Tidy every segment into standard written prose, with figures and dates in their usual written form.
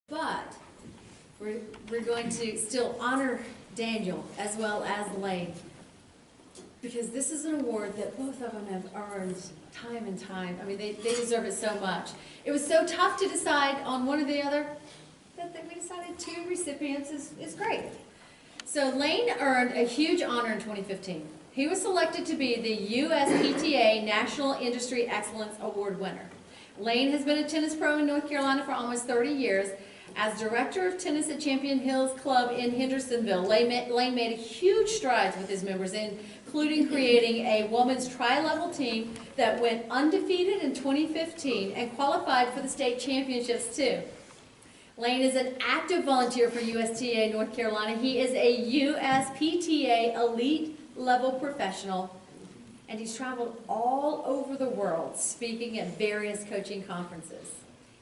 But we're going to still honor Daniel as well as Lane, because this is an award that both of them have earned time and time. I mean, they deserve it so much. It was so tough to decide on one or the other that we decided two recipients is great. So Lane earned a huge honor in 2015. He was selected to be the USPTA National Industry Excellence Award winner. Lane has been a tennis pro in North Carolina for almost 30 years. As director of tennis at Champion Hills Club in Hendersonville, Lane made huge strides with his members, including creating a women's tri-level team that went undefeated in 2015 and qualified for the state championships too. Lane is an active volunteer for USTA North Carolina. He is a USPTA elite level professional, and he's traveled all over the world speaking at various coaching conferences.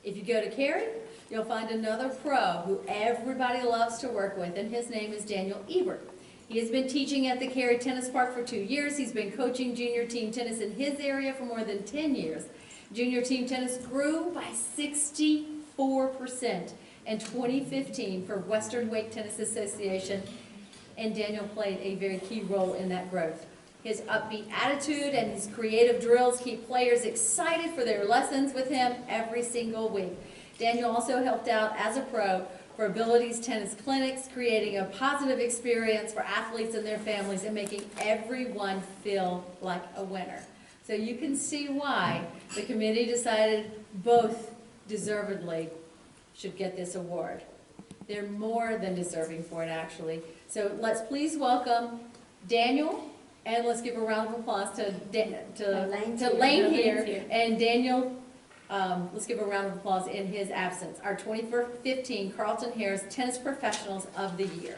If you go to Cary, you'll find another pro who everybody loves to work with, and his name is Daniel Ebert. He has been teaching at the Cary Tennis Park for 2 years. He's been coaching junior team tennis in his area for more than 10 years. Junior team tennis grew by 64% in 2015 for Western Wake Tennis Association, and Daniel played a very key role in that growth. His upbeat attitude and his creative drills keep players excited for their lessons with him every single week. Daniel also helped out as a pro for Abilities Tennis Clinics, creating a positive experience for athletes and their families and making everyone feel like a winner. So you can see why the committee decided both deservedly should get this award. They're more than deserving for it, actually. So let's please welcome Daniel, and let's give a round of applause to Lane here, and Daniel. Let's give a round of applause in his absence. Our 2015 Carlton Harris Tennis Professionals of the Year.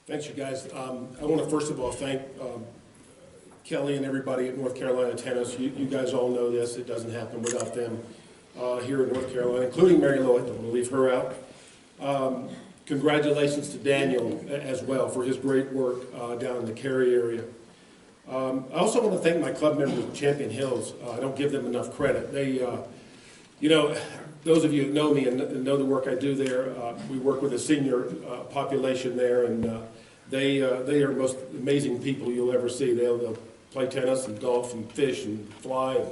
Thanks, you guys. I want to first of all thank Kelly and everybody at North Carolina Tennis. You guys all know this. It doesn't happen without them here in North Carolina, including Mary Lou. I don't want to leave her out. Congratulations to Daniel as well for his great work down in the Cary area. I also want to thank my club members at Champion Hills. I don't give them enough credit. They, you know, those of you who know me and know the work I do there, we work with a senior population there, and they are the most amazing people you'll ever see. They'll play tennis and golf and fish and fly and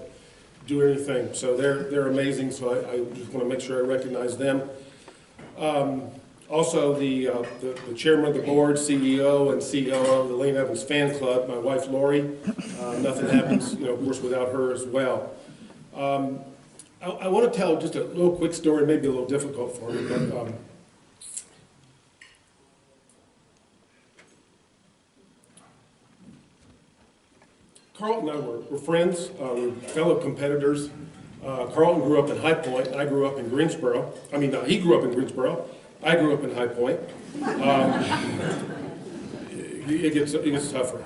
do anything. So they're amazing. So I just want to make sure I recognize them. Also, the chairman of the board, CEO, and COO of the Lane Evans Fan Club, my wife Lori. Nothing happens, you know, of course, without her as well. I want to tell just a little quick story, maybe a little difficult for me, but Carlton and I were friends, we're fellow competitors. Carlton grew up in High Point, and I grew up in Greensboro. I mean, he grew up in Greensboro. I grew up in High Point. It gets tougher.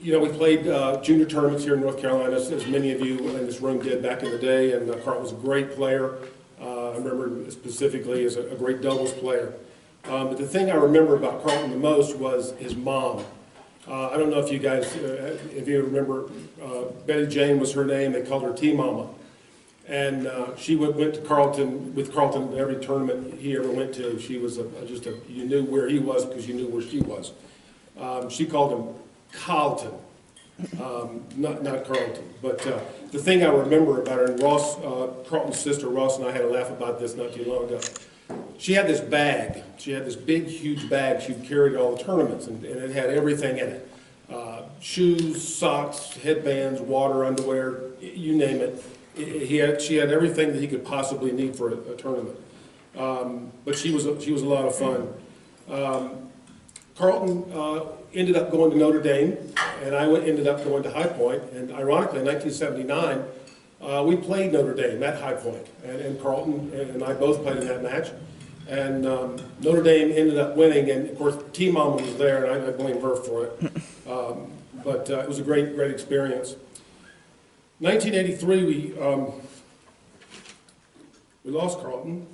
You know, we played junior tournaments here in North Carolina, as many of you in this room did back in the day, and Carlton was a great player. I remember him specifically as a great doubles player. But the thing I remember about Carlton the most was his mom. I don't know if you guys, if you remember, Betty Jane was her name. They called her T-Mama. And she went to Carlton, with Carlton every tournament he ever went to. She was you knew where he was because you knew where she was. She called him Carlton, not Carlton. But the thing I remember about her, and Ross, Carlton's sister, Ross, and I had a laugh about this not too long ago. She had this bag. She had this big, huge bag she carried to all the tournaments, and it had everything in it. Shoes, socks, headbands, water, underwear, you name it. She had everything that he could possibly need for a tournament. But she was a lot of fun. Carlton ended up going to Notre Dame, and I ended up going to High Point. And ironically, in 1979, we played Notre Dame at High Point, and Carlton and I both played in that match. And Notre Dame ended up winning, and of course, Team Mama was there, and I blame her for it. But it was a great experience. 1983, we lost Carlton.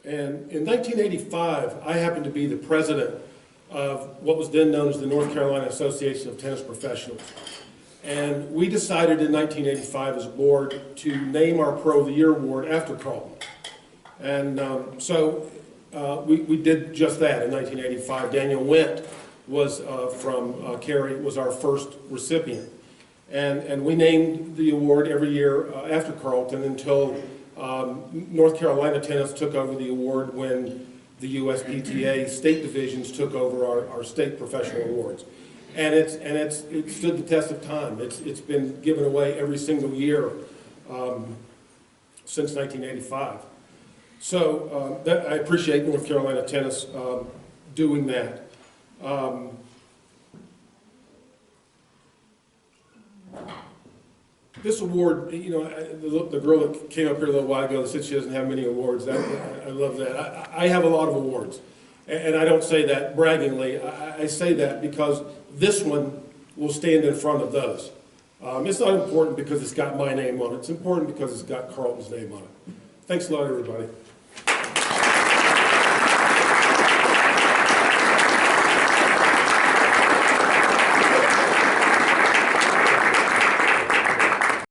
And in 1985, I happened to be the president of what was then known as the North Carolina Association of Tennis Professionals. And we decided in 1985 as a board to name our Pro of the Year award after Carlton. And so we did just that in 1985. Daniel Wendt was from Cary, was our first recipient. And we named the award every year after Carlton until North Carolina Tennis took over the award when the USPTA state divisions took over our state professional awards. And it stood the test of time. It's been given away every single year since 1985. So I appreciate North Carolina Tennis doing that. This award, you know, the girl that came up here a little while ago that said she doesn't have many awards, I love that. I have a lot of awards, and I don't say that braggingly. I say that because this one will stand in front of those. It's not important because it's got my name on it. It's important because it's got Carlton's name on it. Thanks a lot, everybody.